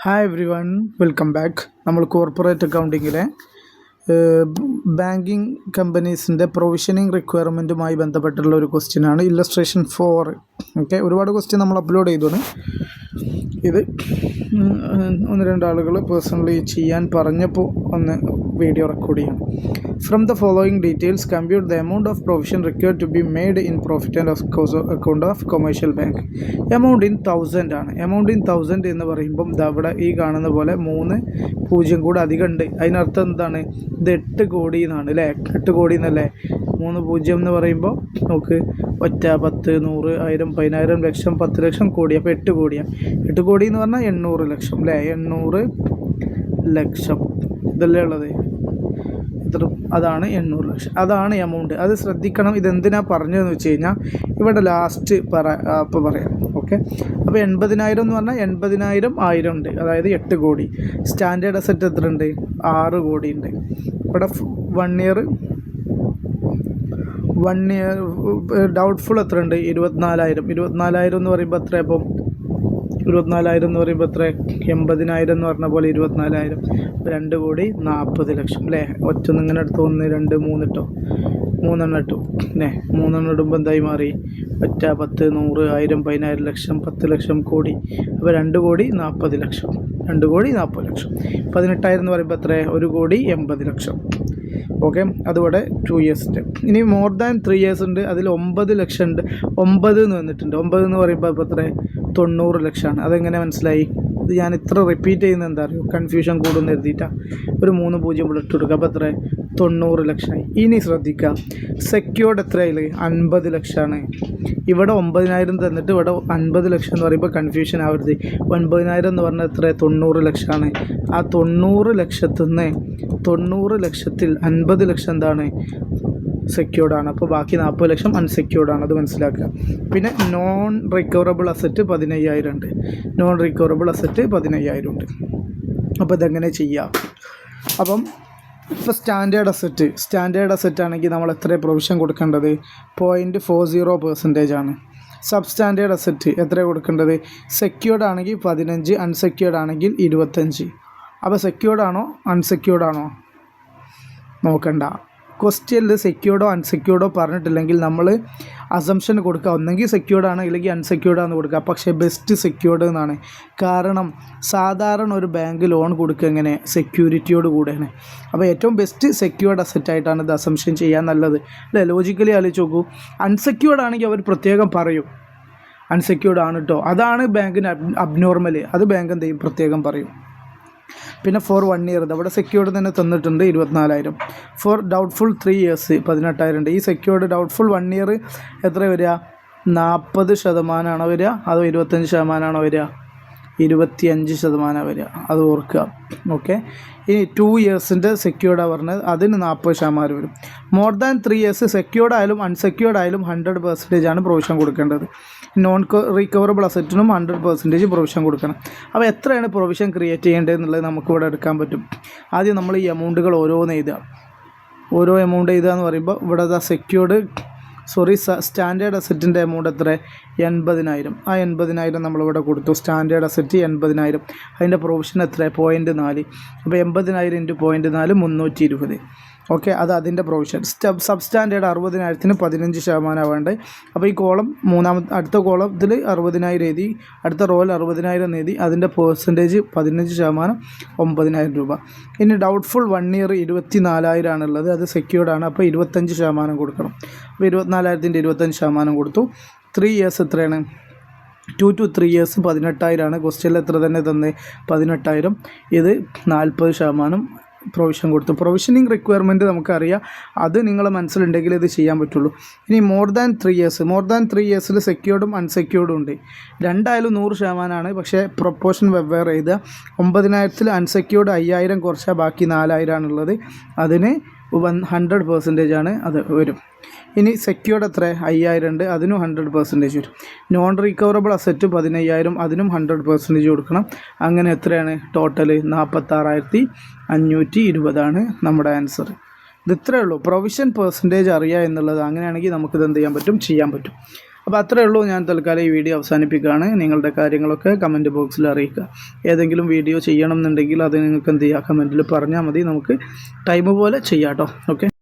Hi everyone, welcome back. നമ്മൾ corporate അക്കൗണ്ടിങ്ങിലെ banking കമ്പനീസിൻ്റെ പ്രൊവിഷനിങ് റിക്വയർമെൻറ്റുമായി ബന്ധപ്പെട്ടുള്ള ഒരു ക്വസ്റ്റ്യനാണ് ഇല്ലസ്ട്രേഷൻ 4. ഓക്കെ, ഒരുപാട് ക്വസ്റ്റ്യൻ നമ്മൾ അപ്ലോഡ് ചെയ്തോണ്. ഇത് ഒന്ന് രണ്ടാളുകൾ പേഴ്സണലി ചെയ്യാൻ പറഞ്ഞപ്പോൾ ഒന്ന് വീഡിയോ റെക്കോർഡ് ചെയ്യണം. From the following details compute the amount of provision required to be made in profit and account of commercial bank. Amount in 1000 ആണ്. എമൗണ്ട് ഇൻ 1000 എന്ന് പറയുമ്പം അവിടെ ഈ കാണുന്ന പോലെ 3 പൂജ്യം കൂടെ അധികം ഉണ്ട്. അതിനർത്ഥം എന്താണ്? ഇത് 8 കോടി എന്നാണ് അല്ലേ? 8 കോടി എന്നല്ലേ? 3 പൂജ്യം എന്ന് പറയുമ്പോൾ നോക്ക്, ഒറ്റ 10 100 1000 10000 ലക്ഷം 10 ലക്ഷം കോടി. അപ്പോൾ 8 കോടിയാണ്. 8 കോടി എന്ന് പറഞ്ഞാൽ 800 ലക്ഷം അല്ലേ? 800 ലക്ഷം ഇതല്ലേ ഉള്ളത്? അതാണ് 800 ലക്ഷം. അതാണ് എമൗണ്ട്. അത് ശ്രദ്ധിക്കണം. ഇതെന്തിനാണ് പറഞ്ഞതെന്ന് വെച്ച് കഴിഞ്ഞാൽ ഇവിടെ ലാസ്റ്റ് അപ്പോൾ പറയാം. ഓക്കെ, അപ്പോൾ 80,000 എന്ന് പറഞ്ഞാൽ 80,000 1000 ഉണ്ട്, അതായത് 8 കോടി. സ്റ്റാൻഡേർഡ് അസറ്റ് എത്ര ഉണ്ട്? 6 കോടി ഉണ്ട്. ഇവിടെ 1 ഇയർ ഡൗട്ട്ഫുൾ എത്ര ഉണ്ട്? 24,000. 24,000 എന്ന് പറയുമ്പോൾ എത്ര? അപ്പം 24,000 എന്ന് പറയുമ്പോൾ എത്ര? 80,000 എന്ന് പറഞ്ഞ പോലെ 24,000. 2 കോടി 40 ലക്ഷം അല്ലേ? ഒറ്റൊന്നും ഇങ്ങനെ എടുത്ത് 1 2 3 ഇട്ടോ, 3 ഇട്ടു അല്ലേ? 3 ഇടുമ്പോൾ എന്തായി മാറി? ഒറ്റ 10 100 1000 10000 ലക്ഷം 10 ലക്ഷം കോടി. അപ്പോൾ 2 കോടി 40 ലക്ഷം. 2 കോടി 40 ലക്ഷം. 18,000 എന്ന് പറയുമ്പോൾ എത്ര? 1 കോടി 80 ലക്ഷം. ഓക്കെ, അതുപോലെ 2 ഇയേഴ്സിൻ്റെ. ഇനി മോർ ദാൻ 3 ഇയേഴ്സ് ഉണ്ട്. അതിൽ 9 ലക്ഷം ഉണ്ട്. 9 എന്ന് വന്നിട്ടുണ്ട്. 9 എന്ന് പറയുമ്പോൾ ഇപ്പോൾ എത്ര? 90 ലക്ഷമാണ്. അതെങ്ങനെ മനസ്സിലായി? ഇത് ഞാൻ ഇത്ര റിപ്പീറ്റ് ചെയ്യുന്നത് എന്താ അറിയോ? കൺഫ്യൂഷൻ കൂടുമെന്ന് എഴുതിയിട്ടാണ്. ഒരു 3 പൂജ്യം ഇവിടെ ഇട്ട് കൊടുക്കുക. അപ്പോൾ എത്ര? 90 ലക്ഷമായി. ഇനി ശ്രദ്ധിക്കുക, സെക്യൂർഡ് എത്രയായി? 50 ലക്ഷമാണ്. ഇവിടെ 9,000 തന്നിട്ട് ഇവിടെ 50 ലക്ഷം എന്ന് പറയുമ്പോൾ കൺഫ്യൂഷൻ ആവരുത്. 9,000 എന്ന് പറഞ്ഞാൽ എത്ര? 90 ലക്ഷമാണ്. ആ 90 ലക്ഷത്തിൽ നിന്ന് 90 ലക്ഷത്തിൽ 50 ലക്ഷം എന്താണ്? സെക്യൂർഡാണ്. അപ്പോൾ ബാക്കി 40 ലക്ഷം അൺസെക്യൂർഡാണ്. അത് മനസ്സിലാക്കുക. പിന്നെ നോൺ റിക്കവറബിൾ അസറ്റ് 15,000 ഉണ്ട്. നോൺ റിക്കവറബിൾ അസറ്റ് 15,000 ഉണ്ട്. അപ്പോൾ ഇതെങ്ങനെ ചെയ്യാം? അപ്പം ഇപ്പോൾ സ്റ്റാൻഡേർഡ് അസറ്റ് ആണെങ്കിൽ നമ്മൾ എത്ര പ്രൊവിഷൻ കൊടുക്കേണ്ടത്? 0.40% ആണ്. സബ് സ്റ്റാൻഡേർഡ് അസറ്റ് എത്ര കൊടുക്കേണ്ടത്? സെക്യൂർഡ് ആണെങ്കിൽ 15, അൺസെക്യൂർഡ് ആണെങ്കിൽ 25. അപ്പോൾ സെക്യൂർഡ് ആണോ അൺസെക്യൂർഡ് ആണോ നോക്കണ്ട. ക്വസ്റ്റ്യനിൽ സെക്യൂർഡോ അൺസെക്യൂർഡോ പറഞ്ഞിട്ടില്ലെങ്കിൽ നമ്മൾ അസംഷൻ കൊടുക്കുക. ഒന്നെങ്കിൽ സെക്യൂർഡാണ് ഇല്ലെങ്കിൽ അൺസെക്യൂർഡാന്ന് കൊടുക്കുക. പക്ഷേ ബെസ്റ്റ് സെക്യൂർഡ് എന്നാണ്. കാരണം സാധാരണ ഒരു ബാങ്ക് ലോൺ കൊടുക്കുക എങ്ങനെ? സെക്യൂരിറ്റിയോട് കൂടെയാണ്. അപ്പോൾ ഏറ്റവും ബെസ്റ്റ് സെക്യൂർഡ് അസറ്റായിട്ടാണ് ഇത് അസംഷൻ ചെയ്യാൻ നല്ലത് അല്ലേ? ലോജിക്കലി ആലോചിച്ച് നോക്കൂ. അൺസെക്യൂർഡ് ആണെങ്കിൽ അവർ പ്രത്യേകം പറയും അൺസെക്യൂർഡ് ആണ് കേട്ടോ. അതാണ് ബാങ്കിന് അബ്നോർമൽ. അത് ബാങ്ക് എന്ത് ചെയ്യും? പ്രത്യേകം പറയും. പിന്നെ ഫോർ 1 ഇയർ അവിടെ സെക്യൂർഡ് തന്നെ തന്നിട്ടുണ്ട് 24,000. ഫോർ ഡൗട്ട്ഫുൾ 3 ഇയേഴ്സ് 18,000 ഉണ്ട്. ഈ സെക്യൂർഡ് ഡൗട്ട്ഫുൾ 1 ഇയർ എത്ര വരിക? 40% വരിക? അതോ 25% വരിക? 25% വരിക. അത് ഓർക്കുക. ഓക്കെ, ഇനി 2 ഇയേഴ്സിൻ്റെ സെക്യൂർഡാണ് പറഞ്ഞത്. അതിന് 40% വരും. മോർ ദാൻ 3 ഇയേഴ്സ് സെക്യൂർഡ് ആയാലും അൺസെക്യൂർഡ് ആയാലും 100% ആണ് പ്രൊവിഷൻ കൊടുക്കേണ്ടത്. നോൺ റിക്കവറബിൾ അസറ്റിനും 100% പ്രൊവിഷൻ കൊടുക്കണം. അപ്പോൾ എത്രയാണ് പ്രൊവിഷൻ ക്രിയേറ്റ് ചെയ്യേണ്ടത് എന്നുള്ളത് നമുക്കിവിടെ എടുക്കാൻ പറ്റും. ആദ്യം നമ്മൾ ഈ എമൗണ്ടുകൾ ഓരോന്ന് എഴുതുക. ഓരോ എമൗണ്ട് എഴുതുക എന്ന് പറയുമ്പോൾ ഇവിടെ സ്റ്റാൻഡേർഡ് അസറ്റിൻ്റെ എമൗണ്ട് എത്ര? 80,000. ആ 80,000 നമ്മളിവിടെ കൊടുത്തു. Standard asset 80,000. അതിൻ്റെ പ്രൊവിഷൻ എത്ര? 0.4. അപ്പോൾ 80,000 × 0.4 320. ഓക്കെ, അത് അതിൻ്റെ പ്രൊവിഷൻ. സബ് സ്റ്റാൻഡേർഡ് 60,000-ന് 15% വേണ്ടത്. അപ്പോൾ ഈ കോളം അടുത്ത കോളത്തിൽ 60,000 എഴുതി, അടുത്ത റോയിൽ 60,000 എഴുതി. അതിൻ്റെ പെർസെൻറ്റേജ് 15%, 9,000 രൂപ. ഇനി ഡൗട്ട്ഫുൾ 1 ഇയർ 24,000 ആണുള്ളത്. അത് സെക്യൂർഡാണ്. അപ്പോൾ 25% കൊടുക്കണം. അപ്പോൾ 24,000-ൻ്റെ 25% കൊടുത്തു. 3 ഇയേഴ്സ് എത്രയാണ്? 2 to 3 ഇയേഴ്സ് 18,000 ആണ്. ക്വസ്റ്റ്യനിൽ എത്ര തന്നെ തന്നെ? 18,000. ഇത് 40% പ്രൊവിഷൻ കൊടുത്തു. പ്രൊവിഷനിങ് റിക്വയർമെൻറ്റ് നമുക്കറിയാം. അത് നിങ്ങളെ മനസ്സിലുണ്ടെങ്കിൽ ഇത് ചെയ്യാൻ പറ്റുള്ളൂ. ഇനി മോർ ദാൻ 3 ഇയേഴ്സിൽ സെക്യൂർഡും അൺസെക്യൂർഡും ഉണ്ട്. രണ്ടായാലും 100% പക്ഷേ പ്രൊപ്പോർഷൻ വെവ്വേറെ എഴുതുക. 9,000-ൽ അൺസെക്യൂർഡ് 5,000 കുറച്ചാൽ ബാക്കി 4,000 ആണുള്ളത്. അതിന് 100% ആണ് അത് വരും. ഇനി സെക്യൂർഡ് എത്ര? 5,000 ഉണ്ട്. അതിനും 100% വരും. നോൺ റിക്കവറബിൾ അസറ്റ് 15,000, അതിനും 100% കൊടുക്കണം. അങ്ങനെ എത്രയാണ് ടോട്ടൽ? 46,520 ആണ് നമ്മുടെ ആൻസർ. ഇത് ഇത്രയേ ഉള്ളൂ. പ്രൊവിഷൻ പെർസെൻറ്റേജ് അറിയുക എന്നുള്ളത്. അങ്ങനെയാണെങ്കിൽ നമുക്കിത് എന്ത് ചെയ്യാൻ പറ്റും. അപ്പോൾ അത്രയേ ഉള്ളൂ. ഞാൻ തൽക്കാലം ഈ വീഡിയോ അവസാനിപ്പിക്കുകയാണ്. നിങ്ങളുടെ കാര്യങ്ങളൊക്കെ കമൻറ്റ് ബോക്സിൽ അറിയിക്കുക. ഏതെങ്കിലും വീഡിയോ ചെയ്യണം എന്നുണ്ടെങ്കിൽ അത് നിങ്ങൾക്ക് എന്ത് ചെയ്യുക, കമൻറ്റിൽ പറഞ്ഞാൽ മതി. നമുക്ക് ടൈം പോലെ ചെയ്യാം കേട്ടോ. ഓക്കെ.